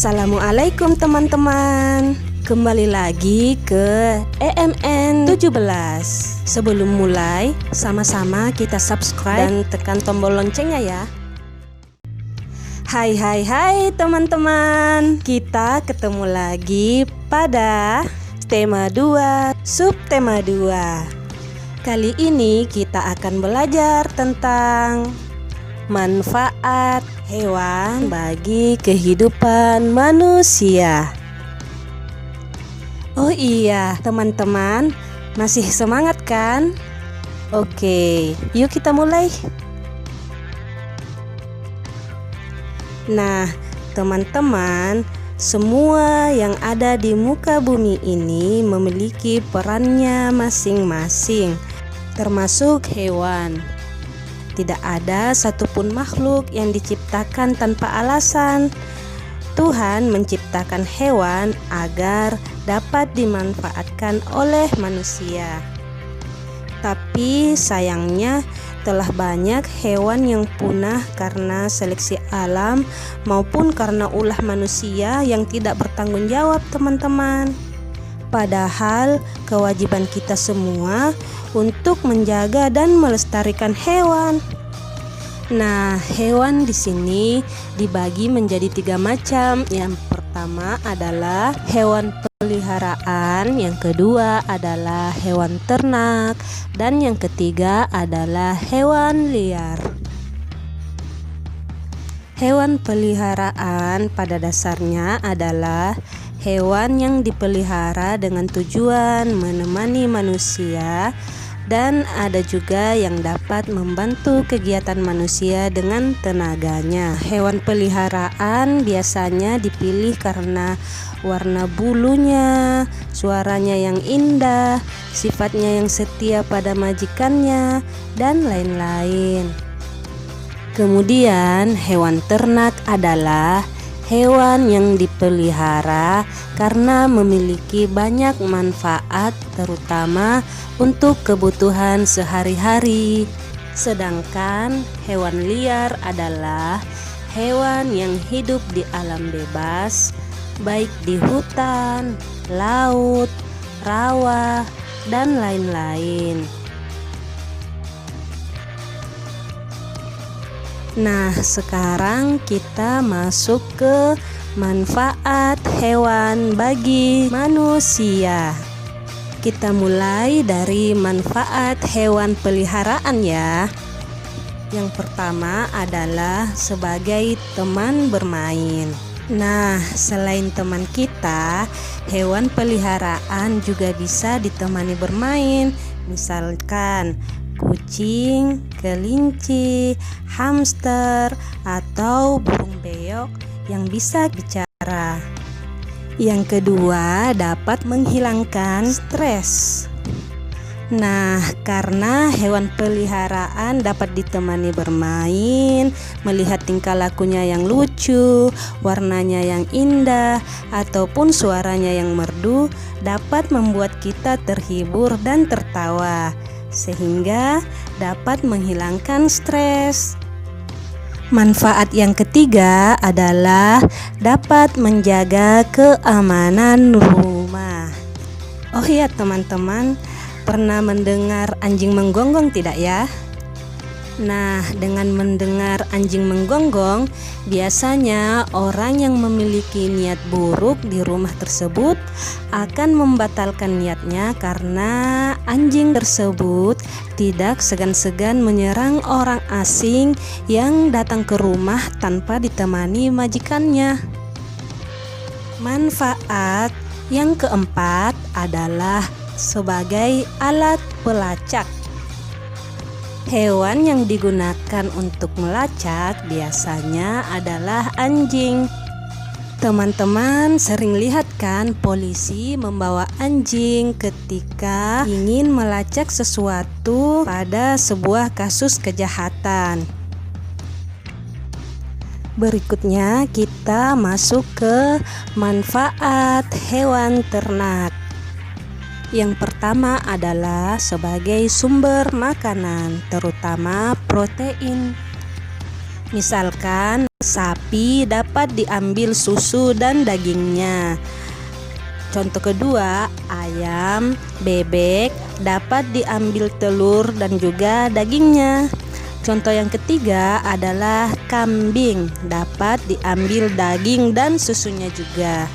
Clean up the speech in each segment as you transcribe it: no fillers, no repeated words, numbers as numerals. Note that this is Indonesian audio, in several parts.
Assalamualaikum teman-teman. Kembali lagi ke EMN 17. Sebelum mulai, sama-sama kita subscribe dan tekan tombol loncengnya ya. Hai teman-teman. Kita ketemu lagi pada tema 2, subtema 2. Kali ini kita akan belajar tentang manfaat hewan bagi kehidupan manusia. Oh iya, teman-teman, masih semangat kan? Oke, yuk kita mulai. Nah, teman-teman, semua yang ada di muka bumi ini memiliki perannya masing-masing, termasuk hewan. Tidak ada satupun makhluk yang diciptakan tanpa alasan. Tuhan menciptakan hewan agar dapat dimanfaatkan oleh manusia. Tapi sayangnya telah banyak hewan yang punah karena seleksi alam maupun karena ulah manusia yang tidak bertanggung jawab, teman-teman. Padahal kewajiban kita semua untuk menjaga dan melestarikan hewan. Nah, hewan di sini dibagi menjadi 3 macam. Yang pertama adalah hewan peliharaan, yang kedua adalah hewan ternak, dan yang ketiga adalah hewan liar. Hewan peliharaan pada dasarnya adalah hewan yang dipelihara dengan tujuan menemani manusia, dan ada juga yang dapat membantu kegiatan manusia dengan tenaganya. Hewan peliharaan biasanya dipilih karena warna bulunya, suaranya yang indah, sifatnya yang setia pada majikannya, dan lain-lain. Kemudian hewan ternak adalah hewan yang dipelihara karena memiliki banyak manfaat, terutama untuk kebutuhan sehari-hari. Sedangkan hewan liar adalah hewan yang hidup di alam bebas, baik di hutan, laut, rawa, dan lain-lain. Nah, sekarang kita masuk ke manfaat hewan bagi manusia. Kita mulai dari manfaat hewan peliharaan ya. Yang pertama adalah sebagai teman bermain. Nah, selain teman kita, hewan peliharaan juga bisa ditemani bermain. Misalkan kucing, kelinci, hamster, atau burung beyok yang bisa bicara. Yang kedua, dapat menghilangkan stres. Nah, karena hewan peliharaan dapat ditemani bermain, melihat tingkah lakunya yang lucu, warnanya yang indah, ataupun suaranya yang merdu, dapat membuat kita terhibur dan tertawa, sehingga dapat menghilangkan stres. Manfaat yang ketiga adalah dapat menjaga keamanan rumah. Oh iya teman-teman, pernah mendengar anjing menggonggong tidak ya? Nah, dengan mendengar anjing menggonggong, biasanya orang yang memiliki niat buruk di rumah tersebut akan membatalkan niatnya karena anjing tersebut tidak segan-segan menyerang orang asing yang datang ke rumah tanpa ditemani majikannya. Manfaat yang keempat adalah sebagai alat pelacak. Hewan yang digunakan untuk melacak biasanya adalah anjing. Teman-teman sering lihat kan polisi membawa anjing ketika ingin melacak sesuatu pada sebuah kasus kejahatan. Berikutnya kita masuk ke manfaat hewan ternak. Yang pertama adalah sebagai sumber makanan, terutama protein. Misalkan sapi dapat diambil susu dan dagingnya. Contoh kedua, ayam, bebek dapat diambil telur dan juga dagingnya. Contoh yang ketiga adalah kambing, dapat diambil daging dan susunya juga.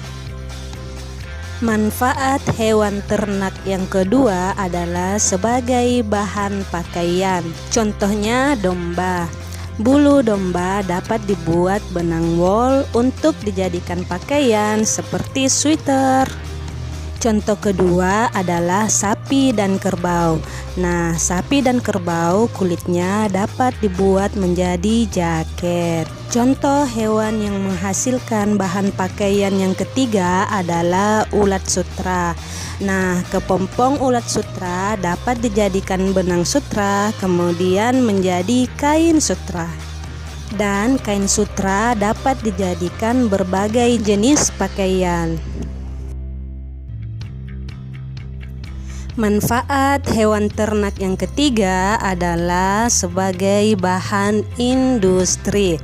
Manfaat hewan ternak yang kedua adalah sebagai bahan pakaian. Contohnya domba. Bulu domba dapat dibuat benang wol untuk dijadikan pakaian seperti sweater. Contoh kedua adalah sapi dan kerbau. Nah, sapi dan kerbau kulitnya dapat dibuat menjadi jaket. Contoh hewan yang menghasilkan bahan pakaian yang ketiga adalah ulat sutra. Nah, kepompong ulat sutra dapat dijadikan benang sutra, kemudian menjadi kain sutra. Dan kain sutra dapat dijadikan berbagai jenis pakaian. Manfaat hewan ternak yang ketiga adalah sebagai bahan industri.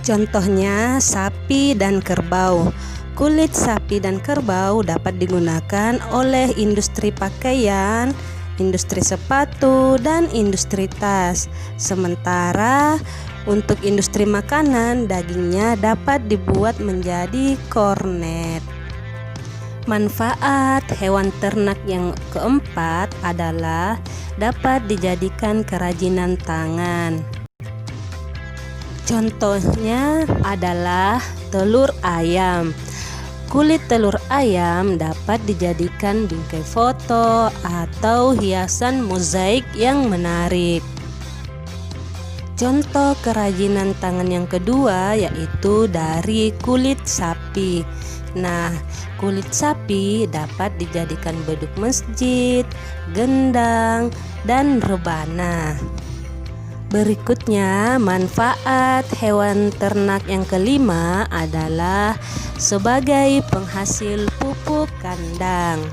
Contohnya sapi dan kerbau. Kulit sapi dan kerbau dapat digunakan oleh industri pakaian, industri sepatu, dan industri tas. Sementara untuk industri makanan, dagingnya dapat dibuat menjadi kornet. Manfaat hewan ternak yang keempat adalah dapat dijadikan kerajinan tangan. Contohnya adalah telur ayam. Kulit telur ayam dapat dijadikan bingkai foto atau hiasan mozaik yang menarik. Contoh kerajinan tangan yang kedua yaitu dari kulit sapi. Nah, kulit sapi dapat dijadikan beduk masjid, gendang, dan rebana. Berikutnya, manfaat hewan ternak yang kelima adalah sebagai penghasil pupuk kandang.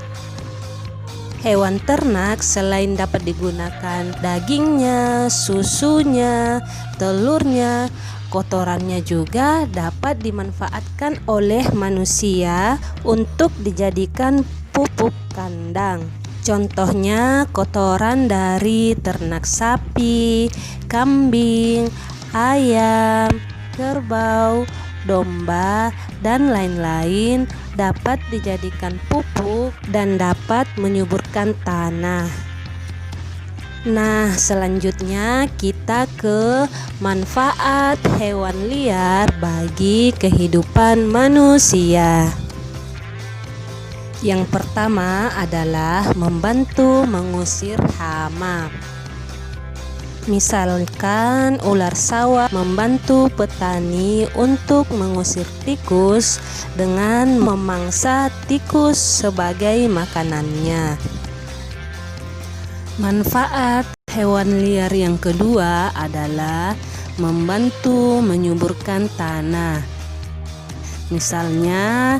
Hewan ternak selain dapat digunakan dagingnya, susunya, telurnya, kotorannya juga dapat dimanfaatkan oleh manusia untuk dijadikan pupuk kandang. Contohnya kotoran dari ternak sapi, kambing, ayam, kerbau, domba, dan lain-lain dapat dijadikan pupuk dan dapat menyuburkan tanah. Nah, selanjutnya kita ke manfaat hewan liar bagi kehidupan manusia. Yang pertama adalah membantu mengusir hama. Misalkan ular sawah membantu petani untuk mengusir tikus dengan memangsa tikus sebagai makanannya. Manfaat hewan liar yang kedua adalah membantu menyuburkan tanah. Misalnya,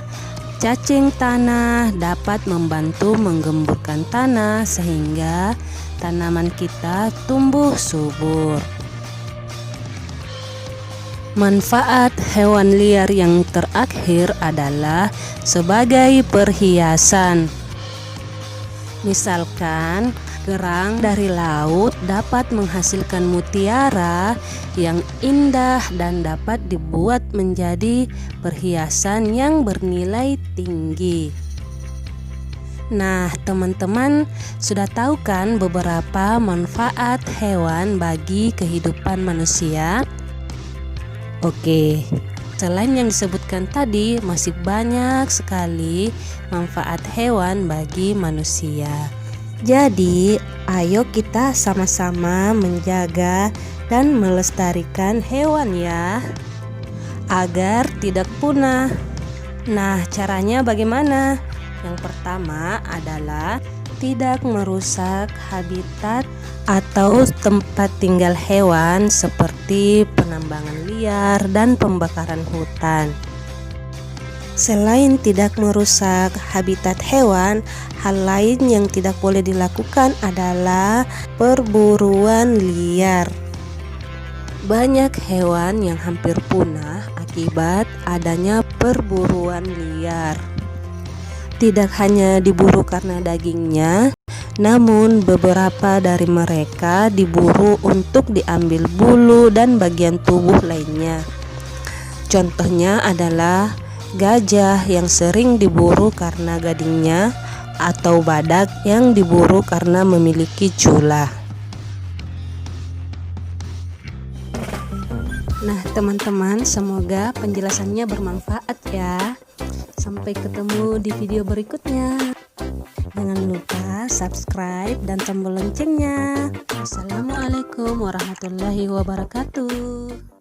cacing tanah dapat membantu menggemburkan tanah sehingga tanaman kita tumbuh subur. Manfaat hewan liar yang terakhir adalah sebagai perhiasan. Misalkan, kerang dari laut dapat menghasilkan mutiara yang indah dan dapat dibuat menjadi perhiasan yang bernilai tinggi. Nah, teman-teman sudah tahu kan beberapa manfaat hewan bagi kehidupan manusia? Oke, selain yang disebutkan tadi, masih banyak sekali manfaat hewan bagi manusia. Jadi, ayo kita sama-sama menjaga dan melestarikan hewan ya, agar tidak punah. Nah, caranya bagaimana? Yang pertama adalah tidak merusak habitat atau tempat tinggal hewan seperti penambangan liar dan pembakaran hutan. Selain tidak merusak habitat hewan, hal lain yang tidak boleh dilakukan adalah perburuan liar. Banyak hewan yang hampir punah akibat adanya perburuan liar. Tidak hanya diburu karena dagingnya, namun beberapa dari mereka diburu untuk diambil bulu dan bagian tubuh lainnya. Contohnya adalah gajah yang sering diburu karena gadingnya, atau badak yang diburu karena memiliki cula. Nah teman-teman, semoga penjelasannya bermanfaat ya. Sampai ketemu di video berikutnya. Jangan lupa subscribe dan tombol loncengnya. Wassalamualaikum warahmatullahi wabarakatuh.